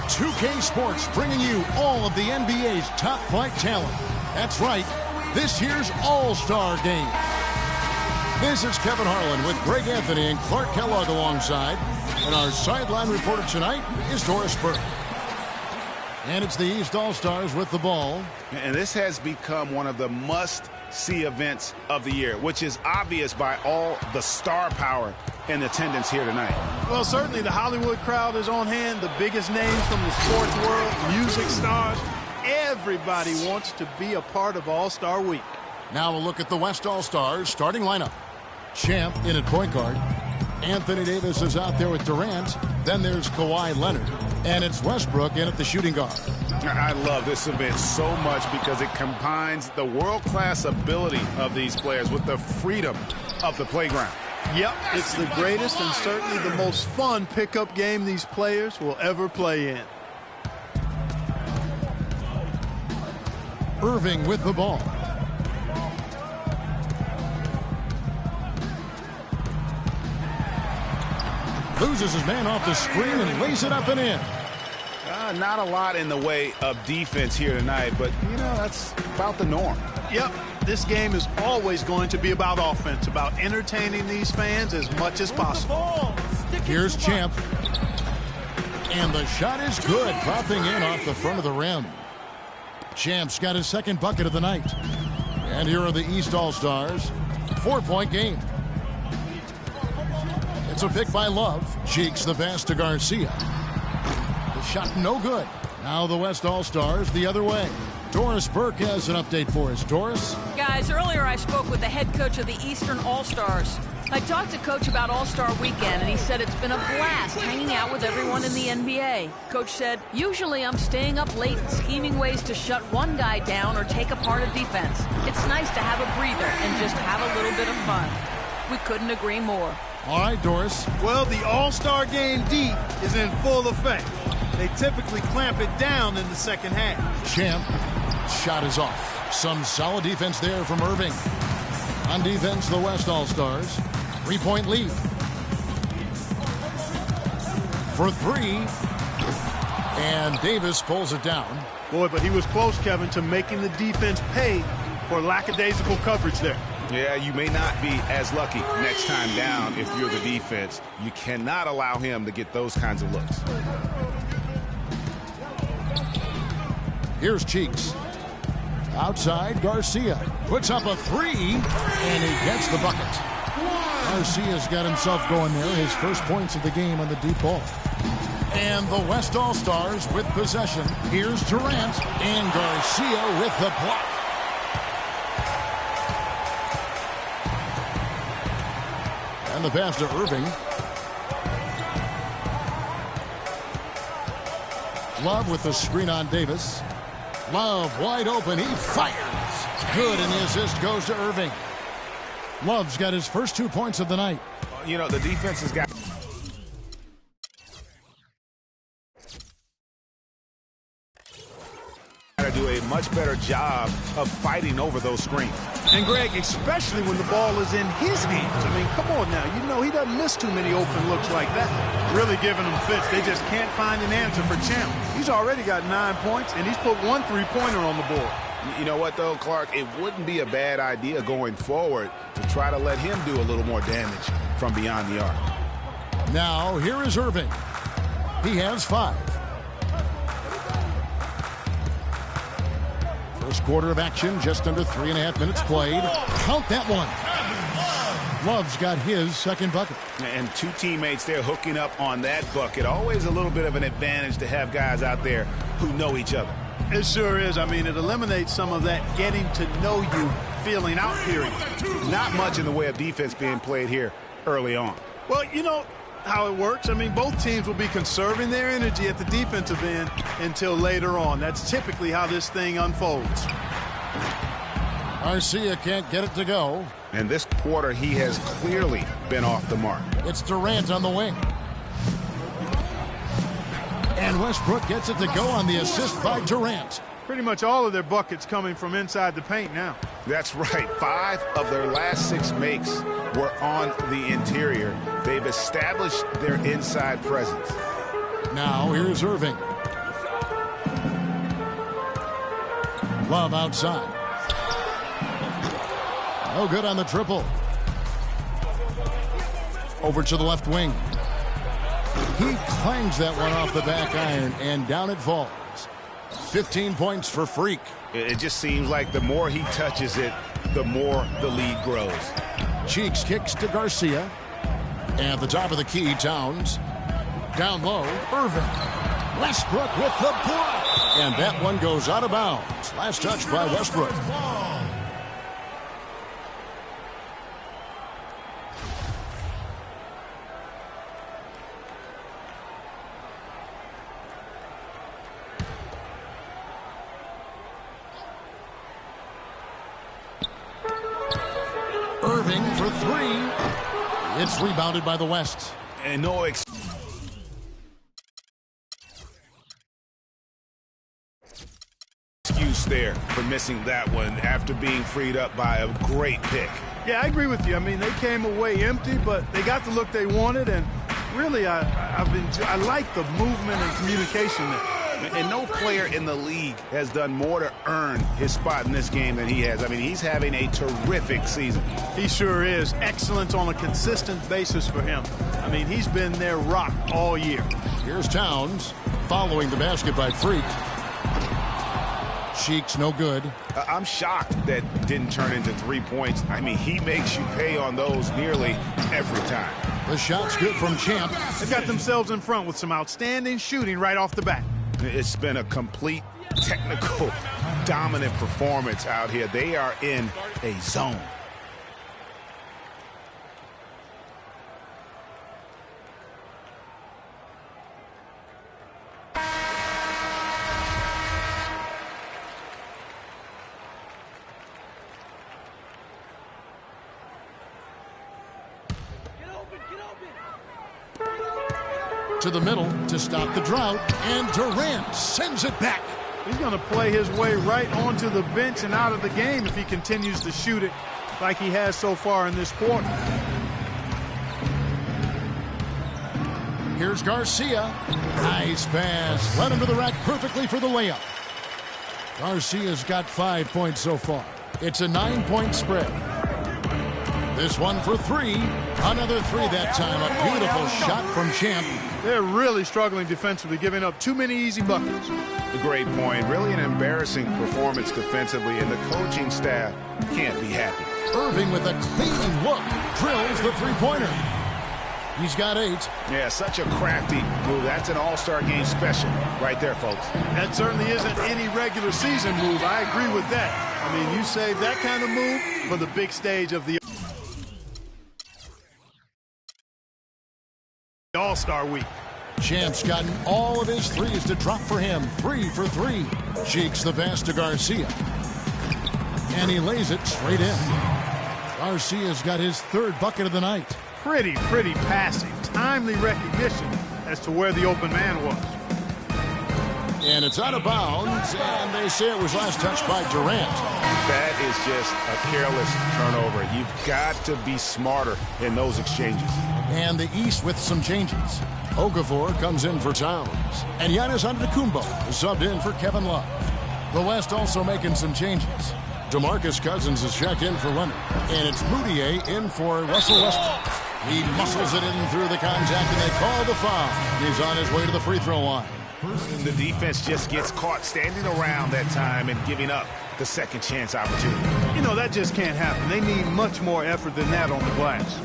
2K Sports bringing you all of the NBA's top flight talent. That's right, this year's All-Star Game. This is Kevin Harlan with Greg Anthony and Clark Kellogg alongside. And our sideline reporter tonight is Doris Burke. And it's the East All-Stars with the ball. And this has become one of the must-see events of the year, which is obvious by all the star power in attendance here tonight. Well, certainly the Hollywood crowd is on hand, the biggest names from the sports world, music stars. Everybody wants to be a part of All-Star Week. Now a look at the West All-Stars starting lineup. Champ in at point guard. Anthony Davis is out there with Durant. Then there's Kawhi Leonard. And it's Westbrook in at the shooting guard. I love this event so much because it combines the world-class ability of these players with the freedom of the playground. Yep, it's the greatest and certainly the most fun pickup game these players will ever play in. Irving with the ball. Loses his man off the screen and lays it up and in. Not a lot in the way of defense here tonight, but, you know, that's about the norm. Yep, this game is always going to be about offense, about entertaining these fans as much as possible. Here's Champ. And the shot is good, dropping in off the front of the rim. Champ's got his second bucket of the night. And here are the East All-Stars. 4-point game. It's a pick by Love. Cheeks the pass to Garcia. The shot no good. Now the West All-Stars the other way. Doris Burke has an update for us. Doris? Guys, earlier I spoke with the head coach of the Eastern All-Stars. I talked to Coach about All-Star Weekend, and he said it's been a blast hanging out with everyone in the NBA. Coach said, usually I'm staying up late and scheming ways to shut one guy down or take apart a defense. It's nice to have a breather and just have a little bit of fun. We couldn't agree more. All right, Doris. Well, the All-Star Game D is in full effect. They typically clamp it down in the second half. Champ. Shot is off. Some solid defense there from Irving. On defense, the West All-Stars. 3-point lead. For three. And Davis pulls it down. Boy, but he was close, Kevin, to making the defense pay for lackadaisical coverage there. Yeah, you may not be as lucky next time down if you're the defense. You cannot allow him to get those kinds of looks. Here's Cheeks. Outside, Garcia puts up a three, and he gets the bucket. Garcia's got himself going there, his first points of the game on the deep ball. And the West All-Stars with possession. Here's Durant, and Garcia with the block. And the pass to Irving. Love with the screen on Davis. Love wide open. He fires. Good, and the assist goes to Irving. Love's got his first 2 points of the night. You know, the defense has got to do a much better job of fighting over those screens. And Greg, especially when the ball is in his hands. I mean, come on now. You know he doesn't miss too many open looks like that. Really giving them fits. They just can't find an answer for Champ. He's already got 9 points, and he's put 1 3-pointer on the board. You know what, though, Clark? It wouldn't be a bad idea going forward to try to let him do a little more damage from beyond the arc. Now, here is Irving. He has 5. First quarter of action, just under 3.5 minutes played. Count that one. Love's got his second bucket. And 2 teammates there hooking up on that bucket. Always a little bit of an advantage to have guys out there who know each other. It sure is. I mean, it eliminates some of that getting to know you feeling out period. Not much in the way of defense being played here early on. Well, you know how it works. I mean, both teams will be conserving their energy at the defensive end until later on. That's typically how this thing unfolds. Garcia can't get it to go. And this quarter, he has clearly been off the mark. It's Durant on the wing. And Westbrook gets it to go on the assist by Durant. Pretty much all of their buckets coming from inside the paint now. That's right. 5 of their last 6 makes were on the interior. They've established their inside presence. Now here's Irving. Love outside. No good on the triple. Over to the left wing. He clangs that one off the back iron, and down it falls. 15 points for Freak. It just seems like the more he touches it, the more the lead grows. Cheeks kicks to Garcia. At the top of the key, Towns. Down low, Irving. Westbrook with the block. And that one goes out of bounds. Last touch by Westbrook. Irving for three. It's rebounded by the West. And no excuse there for missing that one after being freed up by a great pick. Yeah, I agree with you. I mean, they came away empty, but they got the look they wanted, and really, I like the movement and communication there. And no player in the league has done more to earn his spot in this game than he has. I mean, he's having a terrific season. He sure is. Excellent on a consistent basis for him. I mean, he's been their rock all year. Here's Towns following the basket by Freak. Cheeks no good. I'm shocked that didn't turn into 3 points. I mean, he makes you pay on those nearly every time. The shot's good from Champ. They got themselves in front with some outstanding shooting right off the bat. It's been a complete technical dominant performance out here. They are in a zone. To the middle to stop the drought, and Durant sends it back. He's going to play his way right onto the bench and out of the game if he continues to shoot it like he has so far in this quarter. Here's Garcia. Nice pass. Led him to the rack perfectly for the layup. Garcia's got 5 points so far. It's a 9-point spread. This one for three. Another three that time. A beautiful shot from Champ. They're really struggling defensively, giving up too many easy buckets. A great point. Really an embarrassing performance defensively, and the coaching staff can't be happy. Irving with a clean look. Drills the three-pointer. He's got 8. Yeah, such a crafty move. That's an all-star game special right there, folks. That certainly isn't any regular season move. I agree with that. I mean, you save that kind of move for the big stage of the All-Star Week. Champ's gotten all of his threes to drop for him. 3 for 3. Cheeks the pass to Garcia. And he lays it straight in. Garcia's got his 3rd bucket of the night. Pretty passing. Timely recognition as to where the open man was. And it's out of bounds, and they say it was last touched by Durant. That is just a careless turnover. You've got to be smarter in those exchanges. And the East with some changes. Okafor comes in for Towns. And Giannis Antetokounmpo is subbed in for Kevin Love. The West also making some changes. DeMarcus Cousins is checked in for Leonard. And it's Moutier in for Russell Westbrook. He muscles it in through the contact, and they call the foul. He's on his way to the free throw line. The defense just gets caught standing around that time and giving up the second chance opportunity. You know, that just can't happen. They need much more effort than that on the glass.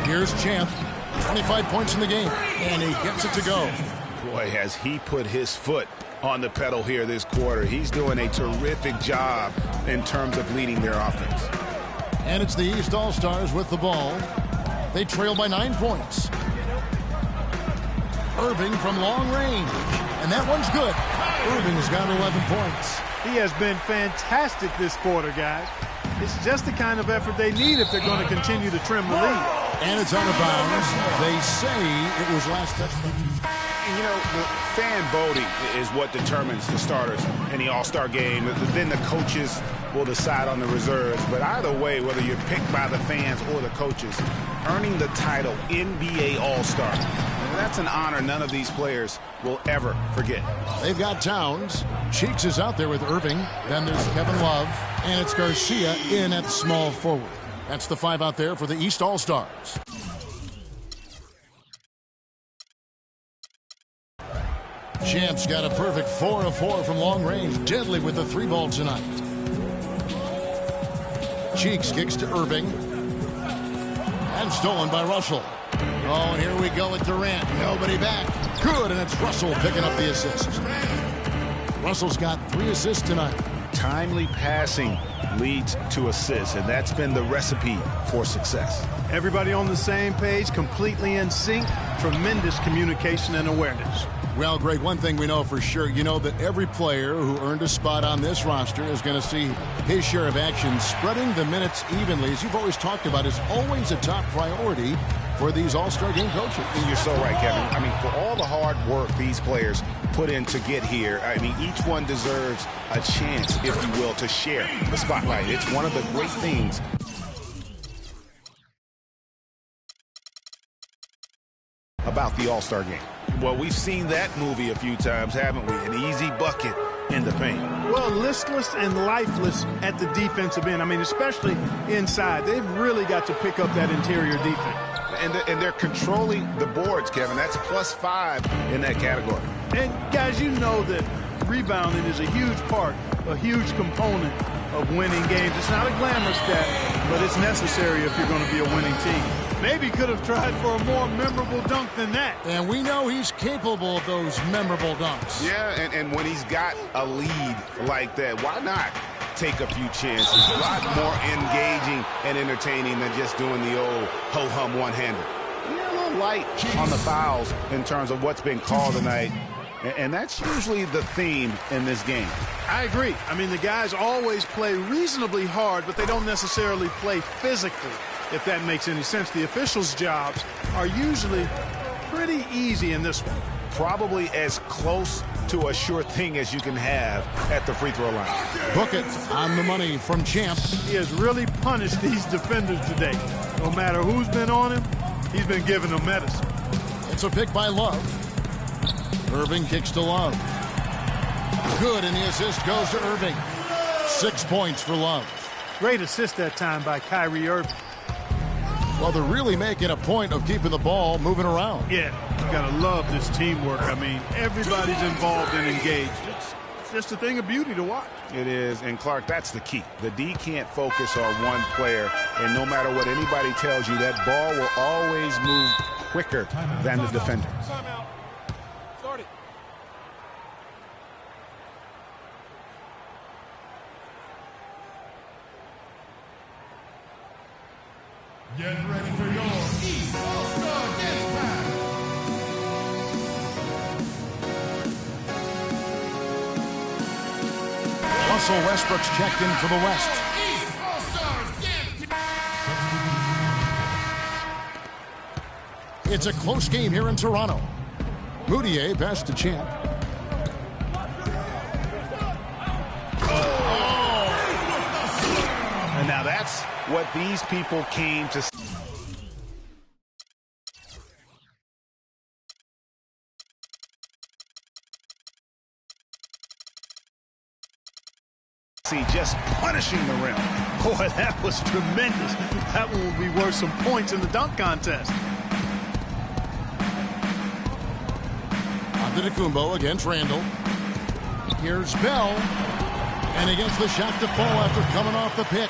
Here's Champ. 25 points in the game, and he gets it to go. Boy, has he put his foot on the pedal here this quarter. He's doing a terrific job in terms of leading their offense. And it's the East All-Stars with the ball. They trail by 9 points. Irving from long range. And that one's good. Irving's got 11 points. He has been fantastic this quarter, guys. It's just the kind of effort they need if they're going to continue to trim the lead. And it's out of bounds. They say it was last touch. And, you know, the fan voting is what determines the starters in the All-Star game. Then the coaches will decide on the reserves. But either way, whether you're picked by the fans or the coaches, earning the title NBA All-Star, that's an honor none of these players will ever forget. They've got Towns. Cheeks is out there with Irving. Then there's Kevin Love. And it's Garcia in at small forward. That's the 5 out there for the East All-Stars. Champ's got a perfect 4 of 4 from long range. Deadly with the 3-ball tonight. Cheeks kicks to Irving. And stolen by Russell. Oh, and here we go with Durant. Nobody back. Good, and it's Russell picking up the assist. Russell's got 3 assists tonight. Timely passing leads to assists, and that's been the recipe for success. Everybody on the same page, completely in sync. Tremendous communication and awareness. Well, Greg, one thing we know for sure, you know that every player who earned a spot on this roster is going to see his share of action. Spreading the minutes evenly, as you've always talked about, is always a top priority for these All-Star game coaches. And you're so right, Kevin. I mean, for all the hard work these players put in to get here, I mean, each one deserves a chance, if you will, to share the spotlight. It's one of the great things about the All-Star game. Well, we've seen that movie a few times, haven't we? An easy bucket in the paint. Well, listless and lifeless at the defensive end. I mean, especially inside. They've really got to pick up that interior defense. And they're controlling the boards, Kevin. That's +5 in that category. And, guys, you know that rebounding is a huge part, a huge component of winning games. It's not a glamorous stat, but it's necessary if you're going to be a winning team. Maybe could have tried for a more memorable dunk than that. And we know he's capable of those memorable dunks. Yeah, and when he's got a lead like that, why not take a few chances? A lot more engaging and entertaining than just doing the old ho-hum one-hander. Yeah, a little light on the fouls in terms of what's been called tonight. And that's usually the theme in this game. I agree. I mean, the guys always play reasonably hard, but they don't necessarily play physically, if that makes any sense. The officials' jobs are usually pretty easy in this one. Probably as close to a sure thing as you can have at the free throw line. Book it on the money from Champ. He has really punished these defenders today. No matter who's been on him, he's been giving them medicine. It's a pick by Love. Irving kicks to Love. Good, and the assist goes to Irving. 6 points for Love. Great assist that time by Kyrie Irving. Well, they're really making a point of keeping the ball moving around. Yeah, you got to love this teamwork. I mean, everybody's involved and engaged. It's just a thing of beauty to watch. It is, and Clark, that's the key. The D can't focus on one player, and no matter what anybody tells you, that ball will always move quicker than the defender. Get ready for your East All-Star Dance Battle. Russell Westbrook's checked in for the West. East All-Stars Dance It's a close game here in Toronto. Moutier pass to Champ. And now that's what these people came to see, just punishing the rim. Boy, that was tremendous. That one will be worth some points in the dunk contest. Antetokounmpo against Randall. Here's Bell. And against the shot to fall after coming off the pick.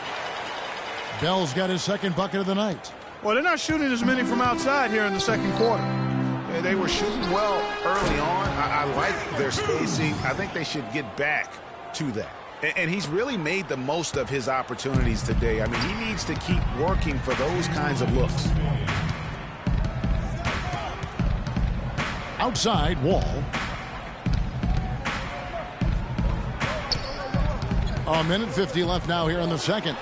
Bell's got his second bucket of the night. Well, they're not shooting as many from outside here in the second quarter. Yeah, they were shooting well early on. I like their spacing. I think they should get back to that. And he's really made the most of his opportunities today. I mean, he needs to keep working for those kinds of looks. Outside, Wall. A minute 50 left now here in the second.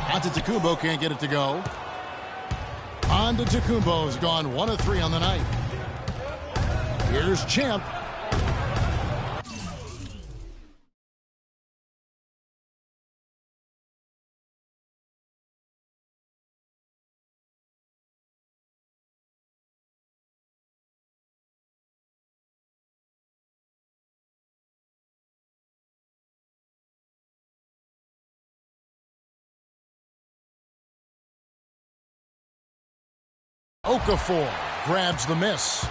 Antetokounmpo can't get it to go. Antetokounmpo's gone 1 of 3 on the night. Here's Champ. Okafor grabs the miss.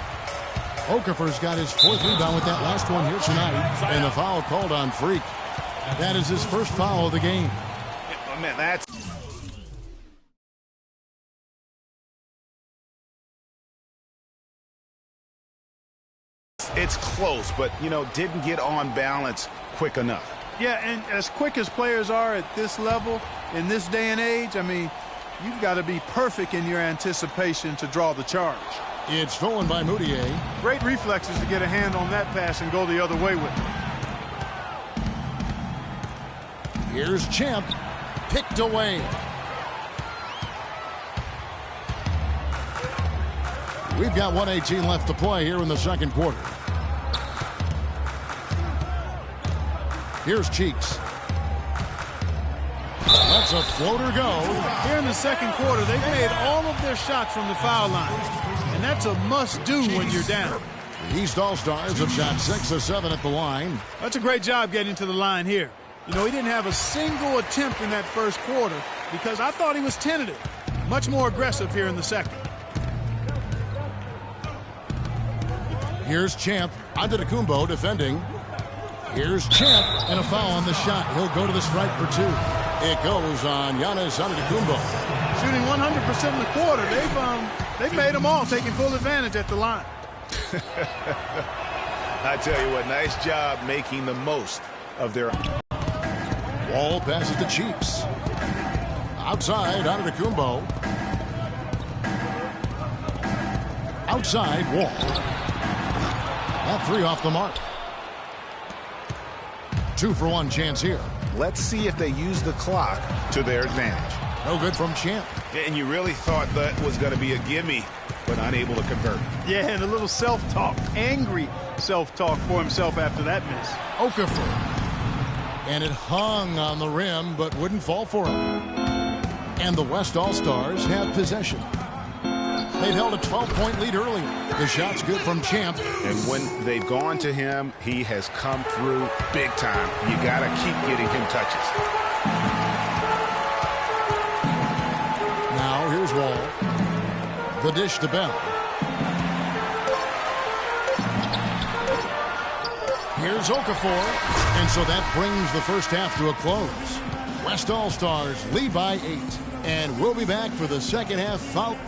Okafor's got his 4th rebound with that last one here tonight, and the foul called on Freak. That is his first foul of the game. Oh, man, that's... It's close, but, you know, didn't get on balance quick enough. Yeah, and as quick as players are at this level, in this day and age, I mean, you've got to be perfect in your anticipation to draw the charge. It's stolen by Moutier. Great reflexes to get a hand on that pass and go the other way with it. Here's Champ. Picked away. We've got 1:18 left to play here in the second quarter. Here's Cheeks. Let's a floater go. Here in the second quarter, they've made all of their shots from the foul line. And that's a must-do when you're down. The East All-Stars have shot 6 of 7 at the line. That's a great job getting to the line here. You know, he didn't have a single attempt in that first quarter because I thought he was tentative. Much more aggressive here in the second. Here's Champ. Antetokounmpo defending. Here's Champ, and a foul on the shot. He'll go to the stripe for 2. It goes on Giannis Antetokounmpo. Shooting 100% in the quarter. They've made them all, taking full advantage at the line. I tell you what, nice job making the most of their... Wall passes to Cheeks. Outside, Antetokounmpo. Outside, Wall. That 3 off the mark. 2-for-1 chance here. Let's see if they use the clock to their advantage. No good from Champ. And you really thought that was going to be a gimme, but unable to convert. Yeah, and a little self-talk, angry self-talk for himself after that miss. Okafor. And it hung on the rim, but wouldn't fall for him. And the West All-Stars have possession. They'd held a 12-point lead earlier. The shot's good from Champ. And when they've gone to him, he has come through big time. You got to keep getting him touches. Now here's Wall. The dish to Bell. Here's Okafor. And so that brings the first half to a close. West All-Stars lead by 8. And we'll be back for the second half foul.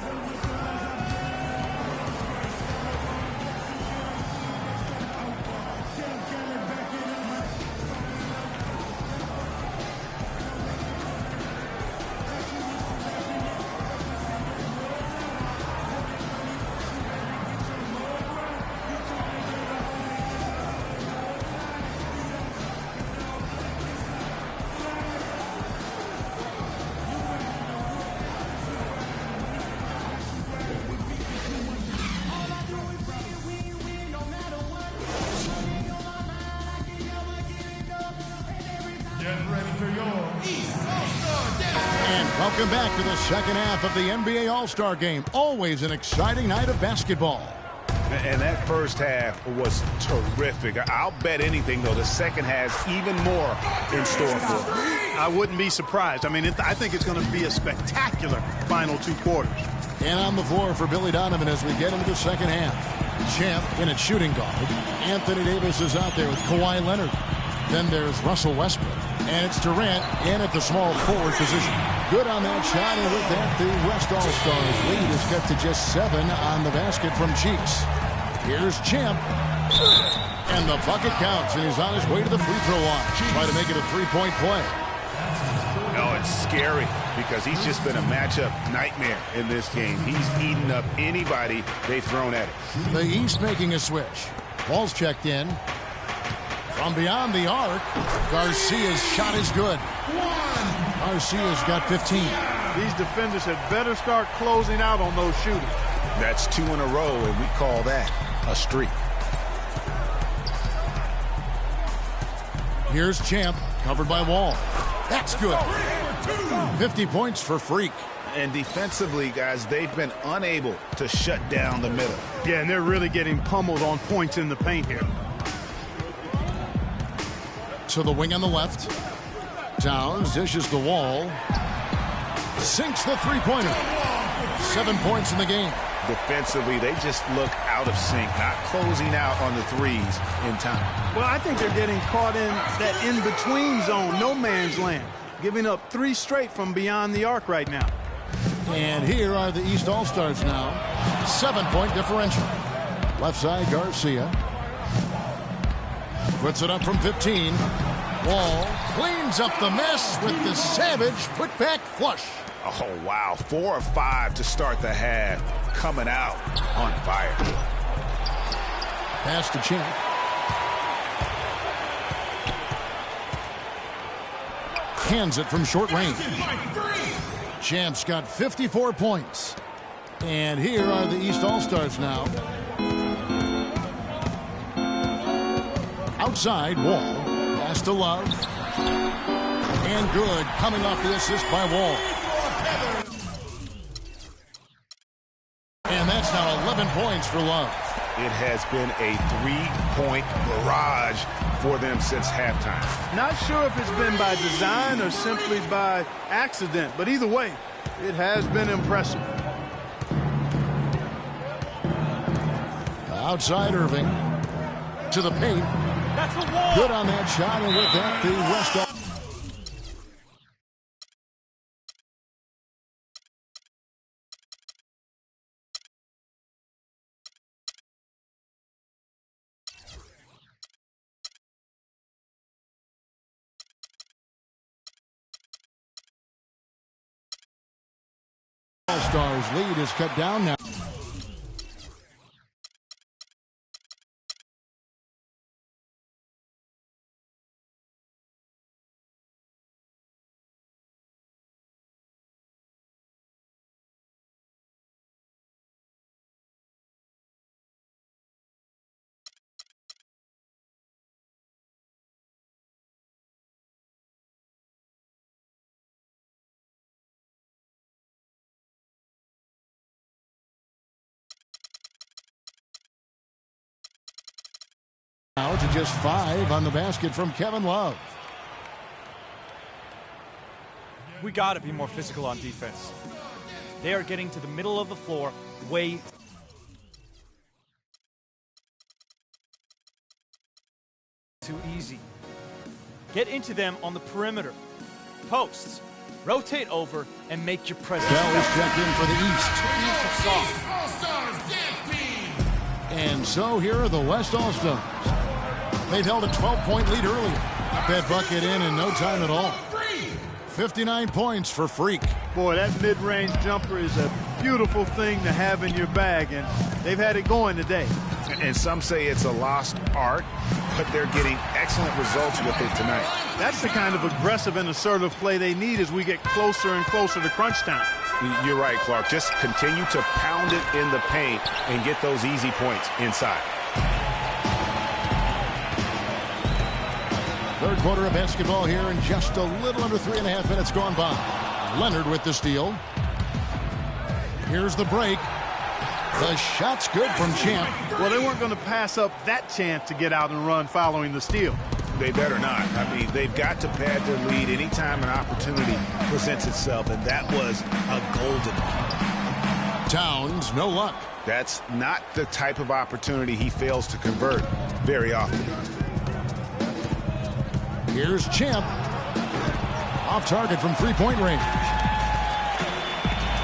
Welcome back to the second half of the NBA All-Star Game. Always an exciting night of basketball. And that first half was terrific. I'll bet anything, though, the second has even more in store for them. I wouldn't be surprised. I mean, I think it's going to be a spectacular final 2 quarters. And on the floor for Billy Donovan as we get into the second half. Champ in at shooting guard. Anthony Davis is out there with Kawhi Leonard. Then there's Russell Westbrook. And it's Durant in at the small forward position. Good on that shot, and with that, the West All-Stars lead is cut to just 7 on the basket from Cheeks. Here's Champ. And the bucket counts, and he's on his way to the free throw line. Try to make it a 3-point play. No, it's scary because he's just been a matchup nightmare in this game. He's eaten up anybody they've thrown at him. The East making a switch. Ball's checked in. From beyond the arc, Garcia's shot is good. Garcia's got 15. These defenders had better start closing out on those shooters. That's 2 in a row, and we call that a streak. Here's Champ, covered by Wall. That's good. 50 points for Freak. And defensively, guys, they've been unable to shut down the middle. Yeah, and they're really getting pummeled on points in the paint here. To the wing on the left. Towns dishes the Wall. Sinks the three-pointer. 7 points in the game. Defensively, they just look out of sync, not closing out on the threes in time. Well, I think they're getting caught in that in-between zone, no man's land, giving up 3 straight from beyond the arc right now. And here are the East All-Stars now. 7-point differential. Left side, Garcia. Puts it up from 15. Wall cleans up the mess with the savage put-back flush. Oh, wow. 4 of 5 to start the half. Coming out on fire. Pass to Champ. Hands it from short range. Champ's got 54 points. And here are the East All-Stars now. Outside, Wall. Pass to Love. And good, coming off the assist by Wall. And that's now 11 points for Love. It has been a 3-point barrage for them since halftime. Not sure if it's been by design or simply by accident, but either way, it has been impressive. Outside Irving. To the paint. That's the Wall. Good on that shot, and with that, the West. All-Stars lead is cut down now. Now to just 5 on the basket from Kevin Love. We got to be more physical on defense. They are getting to the middle of the floor way too easy. Get into them on the perimeter. Posts. Rotate over and make your presence. Bell is checked in for the East. East All-Stars dance team. And so here are the West All-Stars. They've held a 12-point lead earlier. Got that bucket in no time at all. 59 points for Freak. Boy, that mid-range jumper is a beautiful thing to have in your bag, and they've had it going today. And some say it's a lost art, but they're getting excellent results with it tonight. That's the kind of aggressive and assertive play they need as we get closer and closer to crunch time. You're right, Clark. Just continue to pound it in the paint and get those easy points inside. Third quarter of basketball here, and just a little under 3.5 minutes gone by. Leonard with the steal. Here's the break. The shot's good from Champ. Well, they weren't going to pass up that chance to get out and run following the steal. They better not. I mean, they've got to pad their lead anytime an opportunity presents itself, and that was a golden one. Towns, no luck. That's not the type of opportunity he fails to convert very often. Here's Champ. Off target from three-point range.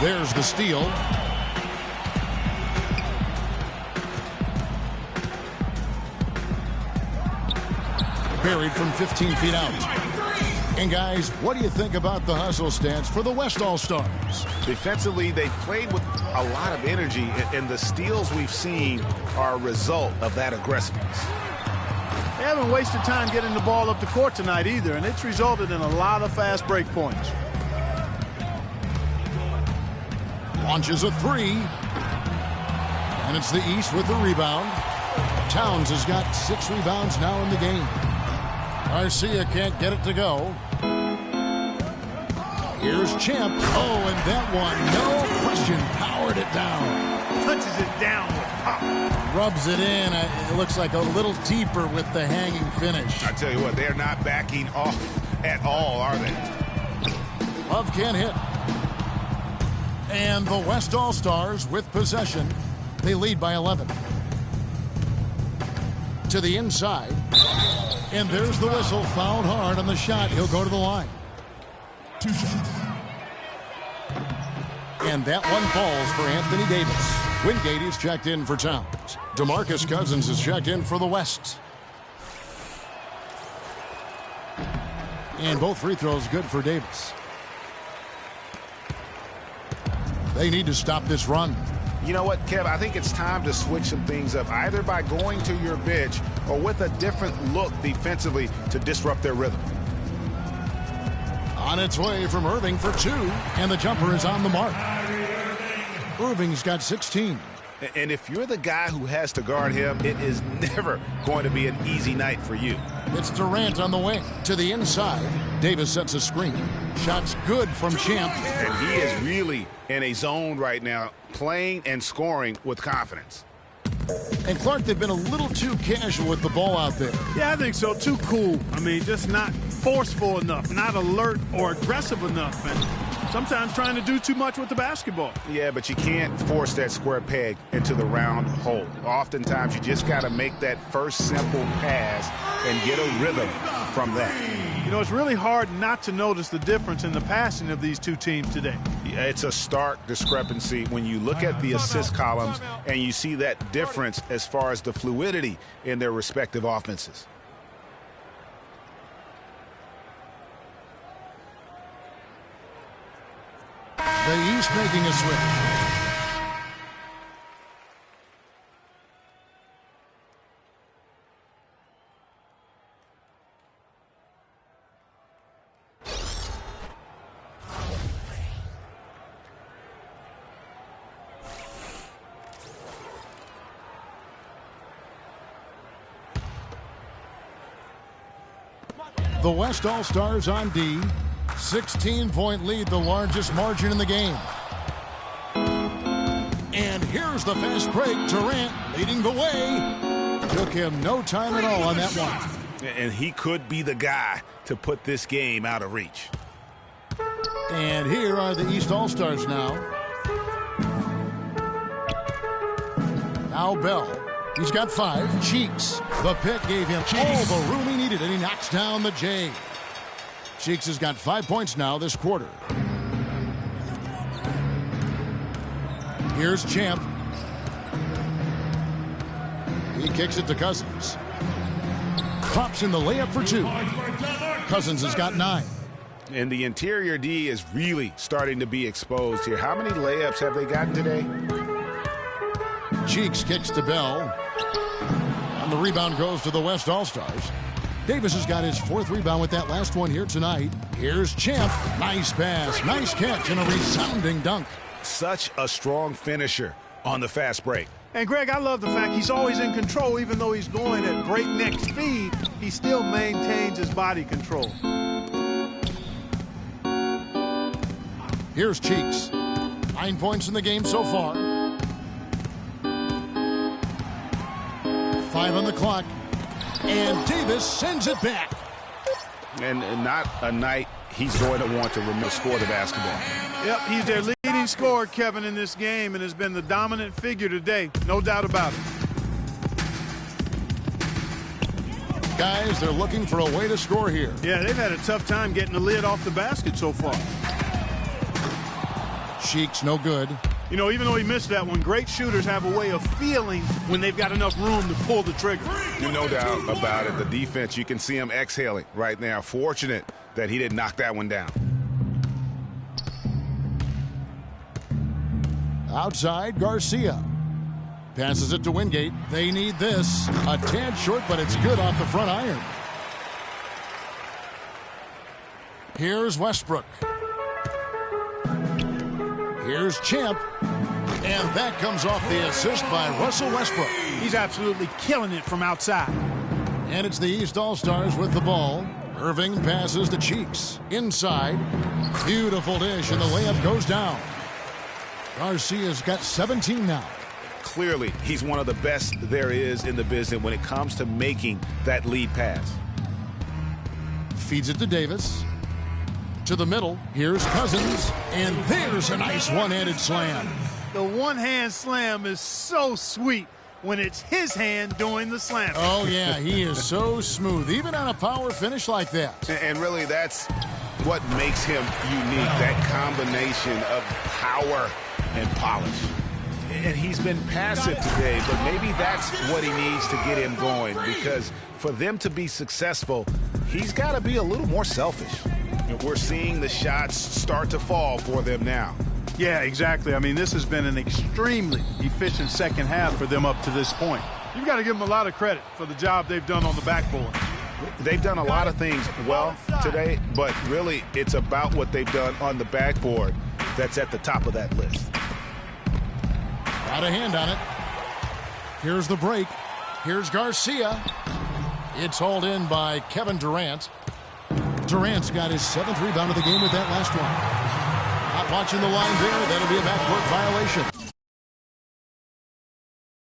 There's the steal. Buried from 15 feet out. And guys, what do you think about the hustle stats for the West All-Stars? Defensively, they played with a lot of energy, and the steals we've seen are a result of that aggressiveness. They haven't wasted time getting the ball up the court tonight either, and it's resulted in a lot of fast break points. Launches a three. And it's the East with the rebound. Towns has got 6 rebounds now in the game. Garcia can't get it to go. Here's Champ. Oh, and that one, no question, powered it down. Punches it down with pop. Rubs it in. It looks like a little deeper with the hanging finish. I tell you what, they're not backing off at all, are they? Love can't hit. And the West All-Stars with possession. They lead by 11. To the inside. And there's the whistle. Fouled hard on the shot. He'll go to the line. 2 shots. And that one falls for Anthony Davis. Wingate is checked in for Towns. DeMarcus Cousins is checked in for the West. And both free throws good for Davis. They need to stop this run. You know what, Kev? I think it's time to switch some things up, either by going to your bench or with a different look defensively to disrupt their rhythm. On its way from Irving for 2, and the jumper is on the mark. Irving's got 16. And if you're the guy who has to guard him, it is never going to be an easy night for you. It's Durant on the wing. To the inside. Davis sets a screen. Shot's good from Champ. And he is really in a zone right now, playing and scoring with confidence. And Clark, they've been a little too casual with the ball out there. Yeah, I think so. Too cool. I mean, just not forceful enough, not alert or aggressive enough, and sometimes trying to do too much with the basketball. Yeah, but you can't force that square peg into the round hole. Oftentimes, you just got to make that first simple pass and get a rhythm from that. You know, it's really hard not to notice the difference in the passing of these two teams today. Yeah, it's a stark discrepancy when you look at the assist columns and you see that difference as far as the fluidity in their respective offenses. The East making a switch. The West All-Stars on D. 16-point lead, the largest margin in the game. And here's the fast break. Durant leading the way. Took him no time at all on that one. And he could be the guy to put this game out of reach. And here are the East All-Stars now. Now Bell. He's got 5. Cheeks. The pick gave him all the room he needed, and he knocks down the J. Cheeks has got 5 points now this quarter. Here's Champ. He kicks it to Cousins. Pops in the layup for 2. Cousins has got 9. And the interior D is really starting to be exposed here. How many layups have they gotten today? Cheeks kicks to Bell. And the rebound goes to the West All-Stars. Davis has got his 4th rebound with that last one here tonight. Here's Champ. Nice pass, nice catch, and a resounding dunk. Such a strong finisher on the fast break. And, Greg, I love the fact he's always in control. Even though he's going at breakneck speed, he still maintains his body control. Here's Cheeks. 9 points in the game so far. 5 on the clock. And Davis sends it back. And not a night he's going to want to score the basketball. Yep, he's their leading scorer, Kevin, in this game, and has been the dominant figure today. No doubt about it. Guys, they're looking for a way to score here. Yeah, they've had a tough time getting the lid off the basket so far. Cheeks, no good. You know, even though he missed that one, great shooters have a way of feeling when they've got enough room to pull the trigger. No doubt about it. The defense, you can see him exhaling right now. Fortunate that he didn't knock that one down. Outside, Garcia. Passes it to Wingate. They need this. A tad short, but it's good off the front iron. Here's Westbrook. Here's Champ. And that comes off the assist by Russell Westbrook. He's absolutely killing it from outside. And it's the East All-Stars with the ball. Irving passes to Cheeks. Inside. Beautiful dish, and the layup goes down. Garcia's got 17 now. Clearly, he's one of the best there is in the business when it comes to making that lead pass. Feeds it to Davis. To the middle. Here's Cousins. And there's a nice one-handed slam. The one-hand slam is so sweet when it's his hand doing the slam. Oh, yeah, he is so smooth, even on a power finish like that. And really, that's what makes him unique, that combination of power and polish. And he's been passive today, but maybe that's what he needs to get him going, because for them to be successful, he's got to be a little more selfish. And we're seeing the shots start to fall for them now. Yeah, exactly. I mean, this has been an extremely efficient second half for them up to this point. You've got to give them a lot of credit for the job they've done on the backboard. They've done a lot of things well today, but really it's about what they've done on the backboard that's at the top of that list. Got a hand on it. Here's the break. Here's Garcia. It's hauled in by Kevin Durant. Durant's got his 7th rebound of the game with that last one. Not watching the line there. That'll be a backcourt violation.